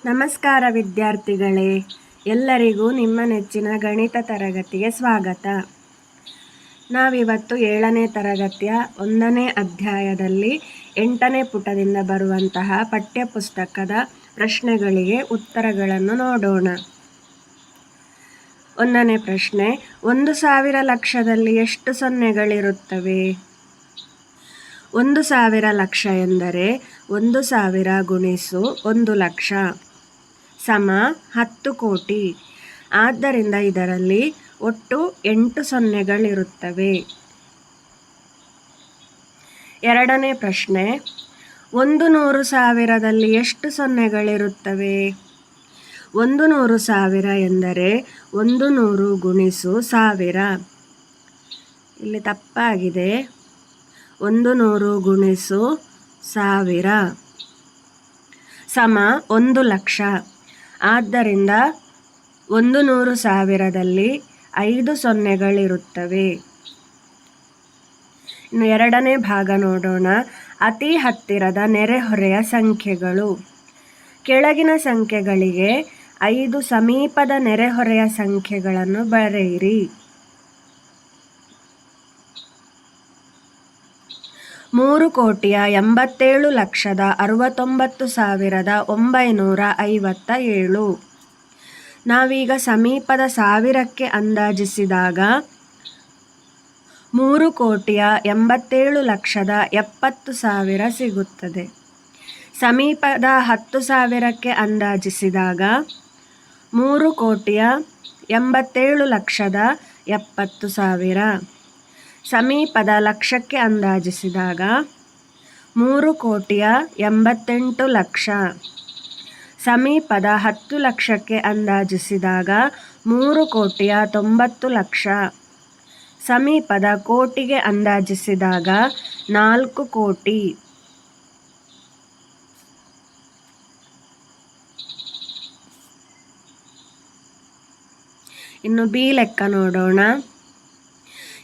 ನಮಸ್ಕಾರ ವಿದ್ಯಾರ್ಥಿಗಳೇ, ಎಲ್ಲರಿಗೂ ನಿಮ್ಮ ನೆಚ್ಚಿನ ಗಣಿತ ತರಗತಿಗೆ ಸ್ವಾಗತ. ನಾವಿವತ್ತು 7ನೇ ತರಗತಿಯ 1ನೇ ಅಧ್ಯಾಯದಲ್ಲಿ 8ನೇ ಪುಟದಿಂದ ಬರುವಂತಹ ಪಠ್ಯಪುಸ್ತಕದ ಪ್ರಶ್ನೆಗಳಿಗೆ ಉತ್ತರಗಳನ್ನು ನೋಡೋಣ. 1ನೇ ಪ್ರಶ್ನೆ, 1,000 ಲಕ್ಷದಲ್ಲಿ ಎಷ್ಟು ಸೊನ್ನೆಗಳಿರುತ್ತವೆ? 1,000 ಲಕ್ಷ ಎಂದರೆ 1,000 ಗುಣಿಸು 1 ಲಕ್ಷ ಸಮ 10 ಕೋಟಿ. ಆದ್ದರಿಂದ ಇದರಲ್ಲಿ ಒಟ್ಟು 8 ಸೊನ್ನೆಗಳಿರುತ್ತವೆ. 2ನೇ ಪ್ರಶ್ನೆ, 100,000ದಲ್ಲಿ ಎಷ್ಟು ಸೊನ್ನೆಗಳಿರುತ್ತವೆ? 100,000 ಎಂದರೆ 100 ಗುಣಿಸು 1000. ಇಲ್ಲಿ ತಪ್ಪಾಗಿದೆ. 100 ಗುಣಿಸು 1000 ಸಮ 1 ಲಕ್ಷ. ಆದ್ದರಿಂದ 100,000ದಲ್ಲಿ 5 ಸೊನ್ನೆಗಳಿರುತ್ತವೆ. ಇನ್ನು 2ನೇ ಭಾಗ ನೋಡೋಣ. ಅತಿ ಹತ್ತಿರದ ನೆರೆಹೊರೆಯ ಸಂಖ್ಯೆಗಳು. ಕೆಳಗಿನ ಸಂಖ್ಯೆಗಳಿಗೆ 5 ಸಮೀಪದ ನೆರೆಹೊರೆಯ ಸಂಖ್ಯೆಗಳನ್ನು ಬರೆಯಿರಿ. 3,87,69,957. ನಾವೀಗ ಸಮೀಪದ ಸಾವಿರಕ್ಕೆ ಅಂದಾಜಿಸಿದಾಗ 3,87,70,000 ಸಿಗುತ್ತದೆ. ಸಮೀಪದ 10,000ಕ್ಕೆ ಅಂದಾಜಿಸಿದಾಗ 3,87,70,000. ಸಮೀಪದ ಲಕ್ಷಕ್ಕೆ ಅಂದಾಜಿಸಿದಾಗ 3,88,00,000. ಸಮೀಪದ 10 ಲಕ್ಷಕ್ಕೆ ಅಂದಾಜಿಸಿದಾಗ 3,90,00,000. ಸಮೀಪದ ಕೋಟಿಗೆ ಅಂದಾಜಿಸಿದಾಗ 4 ಕೋಟಿ. ಇನ್ನು ಬಿ ಲೆಕ್ಕ ನೋಡೋಣ.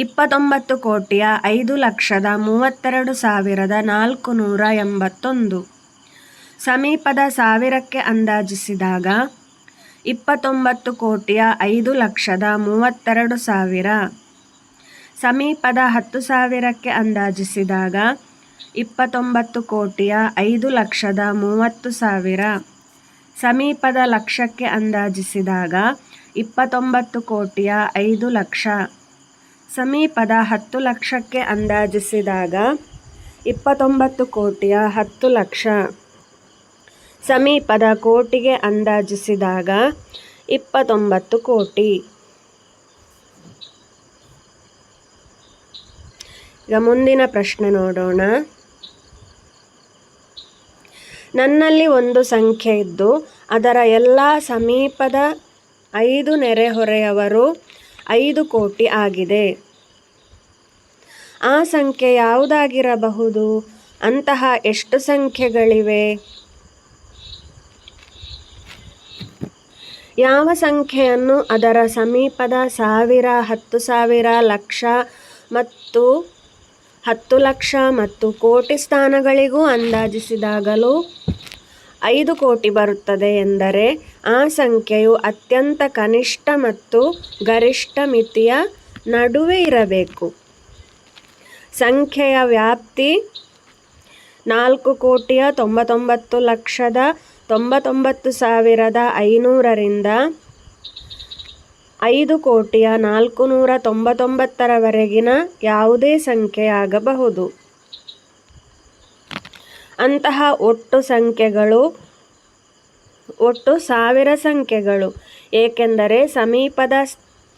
29,05,32,481. ಸಮೀಪದ ಸಾವಿರಕ್ಕೆ ಅಂದಾಜಿಸಿದಾಗ 29,05,32,000. ಸಮೀಪದ 10,000ಕ್ಕೆ ಅಂದಾಜಿಸಿದಾಗ 29,05,30,000. ಸಮೀಪದ ಲಕ್ಷಕ್ಕೆ ಅಂದಾಜಿಸಿದಾಗ 29,05,00,000. ಸಮೀಪದ 10 ಲಕ್ಷಕ್ಕೆ ಅಂದಾಜಿಸಿದಾಗ 29,10,00,000. ಸಮೀಪದ ಕೋಟಿಗೆ ಅಂದಾಜಿಸಿದಾಗ 29 ಕೋಟಿ. ಈಗ ಮುಂದಿನ ಪ್ರಶ್ನೆ ನೋಡೋಣ. ನನ್ನಲ್ಲಿ ಒಂದು ಸಂಖ್ಯೆ ಇದ್ದು ಅದರ ಎಲ್ಲ ಸಮೀಪದ 5 ನೆರೆಹೊರೆಯವರು 5 ಕೋಟಿ ಆಗಿದೆ. ಆ ಸಂಖ್ಯೆ ಯಾವುದಾಗಿರಬಹುದು? ಅಂತಹ ಎಷ್ಟು ಸಂಖ್ಯೆಗಳಿವೆ? ಯಾವ ಸಂಖ್ಯೆಯನ್ನು ಅದರ ಸಮೀಪದ 1000, 10,000, ಲಕ್ಷ ಮತ್ತು 10 ಲಕ್ಷ ಮತ್ತು ಕೋಟಿ ಸ್ಥಾನಗಳಿಗೂ ಅಂದಾಜಿಸಿದಾಗಲೂ 5 ಕೋಟಿ ಬರುತ್ತದೆ ಎಂದರೆ ಆ ಸಂಖ್ಯೆಯು ಅತ್ಯಂತ ಕನಿಷ್ಠ ಮತ್ತು ಗರಿಷ್ಠ ಮಿತಿಯ ನಡುವೆ ಇರಬೇಕು. ಸಂಖ್ಯೆಯ ವ್ಯಾಪ್ತಿ 4,99,99,500ರಿಂದ 5,499,000 ಯಾವುದೇ ಸಂಖ್ಯೆಯಾಗಬಹುದು. ಅಂತಹ ಒಟ್ಟು ಸಂಖ್ಯೆಗಳು ಒಟ್ಟು 1000 ಸಂಖ್ಯೆಗಳು, ಏಕೆಂದರೆ ಸಮೀಪದ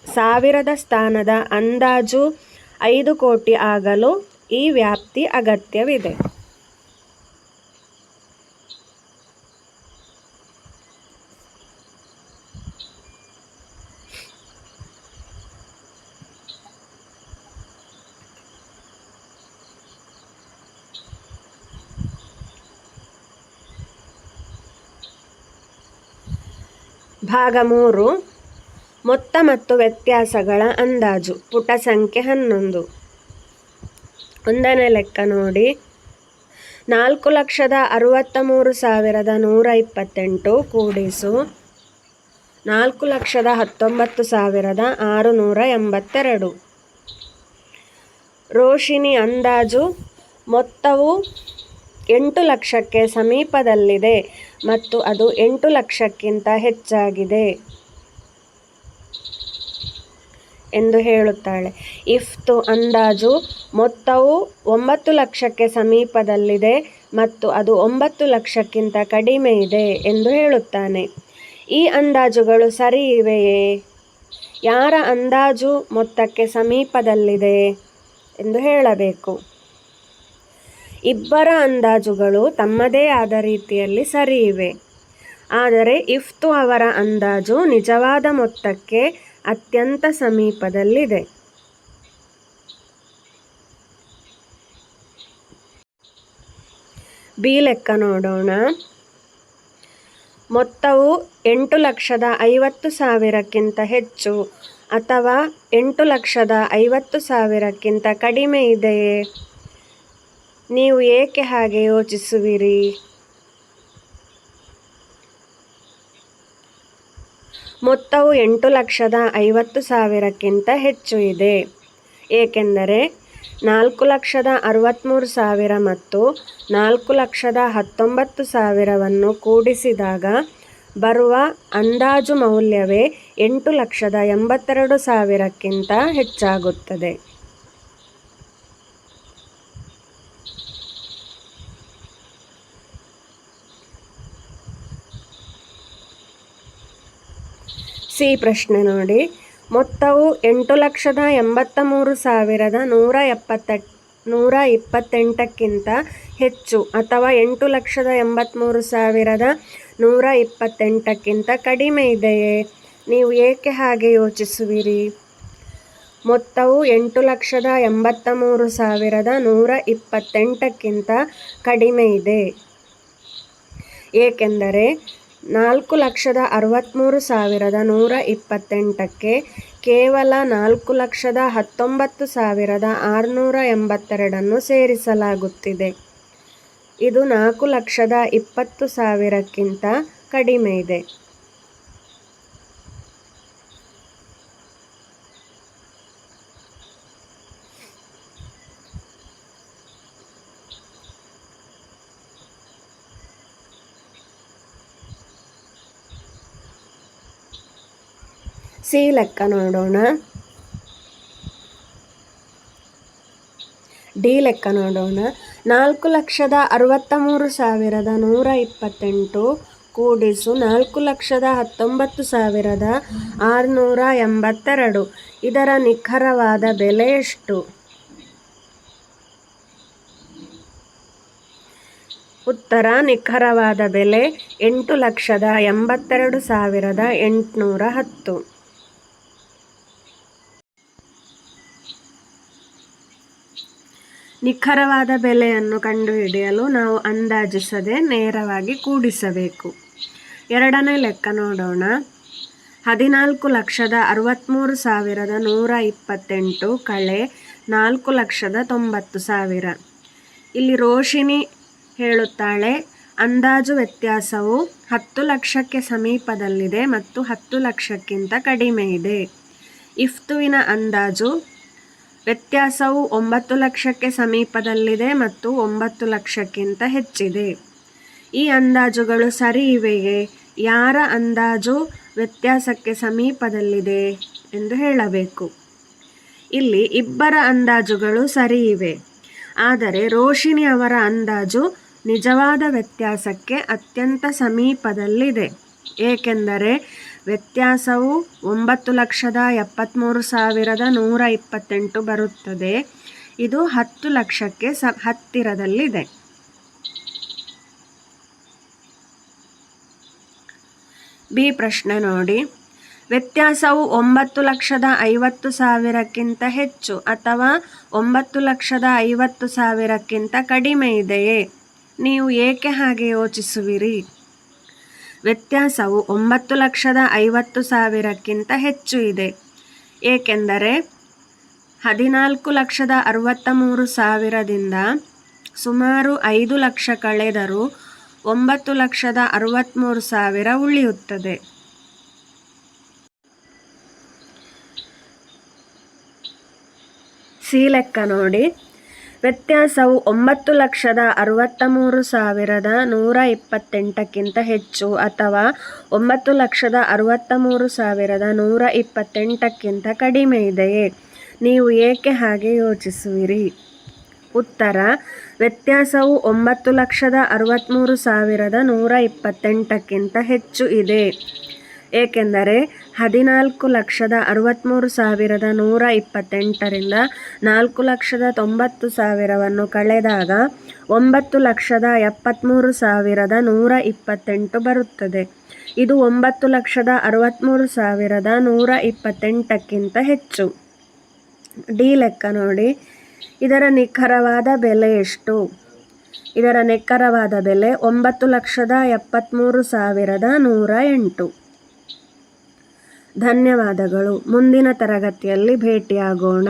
1000ದ ಸ್ಥಾನದ ಅಂದಾಜು 5 ಕೋಟಿ ಆಗಲು ಈ ವ್ಯಾಪ್ತಿ ಅಗತ್ಯವಿದೆ. ಭಾಗ 3, ಮೊತ್ತ ಮತ್ತು ವ್ಯತ್ಯಾಸಗಳ ಅಂದಾಜು. ಪುಟ ಸಂಖ್ಯೆ 11. 1ನೇ ಲೆಕ್ಕ ನೋಡಿ. 4,63,128 ಕೂಡಿಸು 4,19,682. ರೋಶಿನಿ ಅಂದಾಜು ಮೊತ್ತವು 8 ಲಕ್ಷಕ್ಕೆ ಸಮೀಪದಲ್ಲಿದೆ ಮತ್ತು ಅದು 8 ಲಕ್ಷಕ್ಕಿಂತ ಹೆಚ್ಚಾಗಿದೆ ಎಂದು ಹೇಳುತ್ತಾಳೆ. ಇಫ್ತು ಅಂದಾಜು ಮೊತ್ತವು 9 ಲಕ್ಷಕ್ಕೆ ಸಮೀಪದಲ್ಲಿದೆ ಮತ್ತು ಅದು 9 ಲಕ್ಷಕ್ಕಿಂತ ಕಡಿಮೆ ಇದೆ ಎಂದು ಹೇಳುತ್ತಾನೆ. ಈ ಅಂದಾಜುಗಳು ಸರಿ ಇವೆಯೇ? ಯಾರ ಅಂದಾಜು ಮೊತ್ತಕ್ಕೆ ಸಮೀಪದಲ್ಲಿದೆ ಎಂದು ಹೇಳಬೇಕು. ಇಬ್ಬರ ಅಂದಾಜುಗಳು ತಮ್ಮದೇ ಆದ ರೀತಿಯಲ್ಲಿ ಸರಿ ಇವೆ. ಆದರೆ ಇಫ್ತು ಅವರ ಅಂದಾಜು ನಿಜವಾದ ಮೊತ್ತಕ್ಕೆ ಅತ್ಯಂತ ಸಮೀಪದಲ್ಲಿದೆ. ಬಿ ಲೆಕ್ಕ ನೋಡೋಣ. ಮೊತ್ತವು 8,50,000ಕ್ಕಿಂತ ಹೆಚ್ಚು ಅಥವಾ 8,50,000ಕ್ಕಿಂತ ಕಡಿಮೆ ಇದೆಯೇ? ನೀವು ಏಕೆ ಹಾಗೆ ಯೋಚಿಸುವಿರಿ? ಮೊತ್ತವು 8,50,000ಕ್ಕಿಂತ ಹೆಚ್ಚು ಇದೆ, ಏಕೆಂದರೆ 4,63,000 ಮತ್ತು 4,19,000ವನ್ನು ಕೂಡಿಸಿದಾಗ ಬರುವ ಅಂದಾಜು ಮೌಲ್ಯವೇ 8,82,000ಕ್ಕಿಂತ ಹೆಚ್ಚಾಗುತ್ತದೆ. ಸಿ ಪ್ರಶ್ನೆ ನೋಡಿ. ಮೊತ್ತವು 8,83,128ಕ್ಕಿಂತ ಹೆಚ್ಚು ಅಥವಾ 8,83,128ಕ್ಕಿಂತ ಕಡಿಮೆ ಇದೆಯೇ? ನೀವು ಏಕೆ ಹಾಗೆ ಯೋಚಿಸುವಿರಿ? ಮೊತ್ತವು 8,83,128ಕ್ಕಿಂತ ಕಡಿಮೆ ಇದೆ, ಏಕೆಂದರೆ 4,63,128ಕ್ಕೆ ಕೇವಲ 4,19,682 ಸೇರಿಸಲಾಗುತ್ತಿದೆ. ಇದು 4,20,000ಕ್ಕಿಂತ ಕಡಿಮೆ ಇದೆ. ಸಿ ಲೆಕ್ಕ ನೋಡೋಣ. ಡಿ ಲೆಕ್ಕ ನೋಡೋಣ. 4,63,128 ಕೂಡಿಸು 4,19,682. ಇದರ ನಿಖರವಾದ ಬೆಲೆ ಎಷ್ಟು? ಉತ್ತರ: ನಿಖರವಾದ ಬೆಲೆ 8,82,810. ನಿಖರವಾದ ಬೆಲೆಯನ್ನು ಕಂಡುಹಿಡಿಯಲು ನಾವು ಅಂದಾಜಿಸದೆ ನೇರವಾಗಿ ಕೂಡಿಸಬೇಕು. ಎರಡನೇ ಲೆಕ್ಕ ನೋಡೋಣ. 14,63,128 ಕಳೆ 4,90,000. ಇಲ್ಲಿ ರೋಶಿನಿ ಹೇಳುತ್ತಾಳೆ ಅಂದಾಜು ವ್ಯತ್ಯಾಸವು 10 ಲಕ್ಷಕ್ಕೆ ಸಮೀಪದಲ್ಲಿದೆ ಮತ್ತು 10 ಲಕ್ಷಕ್ಕಿಂತ ಕಡಿಮೆ ಇದೆ. ಇಫ್ತುವಿನ ಅಂದಾಜು ವ್ಯತ್ಯಾಸವು 9 ಲಕ್ಷಕ್ಕೆ ಸಮೀಪದಲ್ಲಿದೆ ಮತ್ತು 9 ಲಕ್ಷಕ್ಕಿಂತ ಹೆಚ್ಚಿದೆ. ಈ ಅಂದಾಜುಗಳು ಸರಿ ಇವೆಯೇ? ಯಾರ ಅಂದಾಜು ವ್ಯತ್ಯಾಸಕ್ಕೆ ಸಮೀಪದಲ್ಲಿದೆ ಎಂದು ಹೇಳಬೇಕು. ಇಲ್ಲಿ ಇಬ್ಬರ ಅಂದಾಜುಗಳು ಸರಿ ಇವೆ, ಆದರೆ ರೋಶಿನಿ ಅವರ ಅಂದಾಜು ನಿಜವಾದ ವ್ಯತ್ಯಾಸಕ್ಕೆ ಅತ್ಯಂತ ಸಮೀಪದಲ್ಲಿದೆ, ಏಕೆಂದರೆ ವ್ಯತ್ಯಾಸವು 9,73,128 ಬರುತ್ತದೆ. ಇದು 10 ಲಕ್ಷಕ್ಕೆ ಹತ್ತಿರದಲ್ಲಿದೆ. ಬಿ ಪ್ರಶ್ನೆ ನೋಡಿ. ವ್ಯತ್ಯಾಸವು 9,50,000ಕ್ಕಿಂತ ಹೆಚ್ಚು ಅಥವಾ 9,50,000ಕ್ಕಿಂತ ಕಡಿಮೆ ಇದೆಯೇ? ನೀವು ಏಕೆ ಹಾಗೆ ಯೋಚಿಸುವಿರಿ? ವ್ಯತ್ಯಾಸವು 9,50,000ಕ್ಕಿಂತ ಹೆಚ್ಚು ಇದೆ, ಏಕೆಂದರೆ 14,63,000ದಿಂದ ಸುಮಾರು 5 ಲಕ್ಷ ಕಳೆದರೂ 9,63,000 ಉಳಿಯುತ್ತದೆ. ಸಿ ಲೆಕ್ಕ ನೋಡಿ. ವ್ಯತ್ಯಾಸವು 9,63,128ಕ್ಕಿಂತ ಹೆಚ್ಚು ಅಥವಾ 9,63,128ಕ್ಕಿಂತ ಕಡಿಮೆ ಇದೆಯೇ? ನೀವು ಏಕೆ ಹಾಗೆ ಯೋಚಿಸುವಿರಿ? ಉತ್ತರ: ವ್ಯತ್ಯಾಸವು 9,63,128ಕ್ಕಿಂತ ಹೆಚ್ಚು ಇದೆ. ಏಕೆಂದರೆ 14,63,128ರಿಂದ 4,90,000 ಕಳೆದಾಗ 9,73,128 ಬರುತ್ತದೆ. ಇದು 9,63,128ಕ್ಕಿಂತ ಹೆಚ್ಚು. ಡಿ ಲೆಕ್ಕ ನೋಡಿ. ಇದರ ನಿಖರವಾದ ಬೆಲೆ ಎಷ್ಟು? ಇದರ ನಿಖರವಾದ ಬೆಲೆ 9,73,108. ಧನ್ಯವಾದಗಳು. ಮುಂದಿನ ತರಗತಿಯಲ್ಲಿ ಭೇಟಿಯಾಗೋಣ.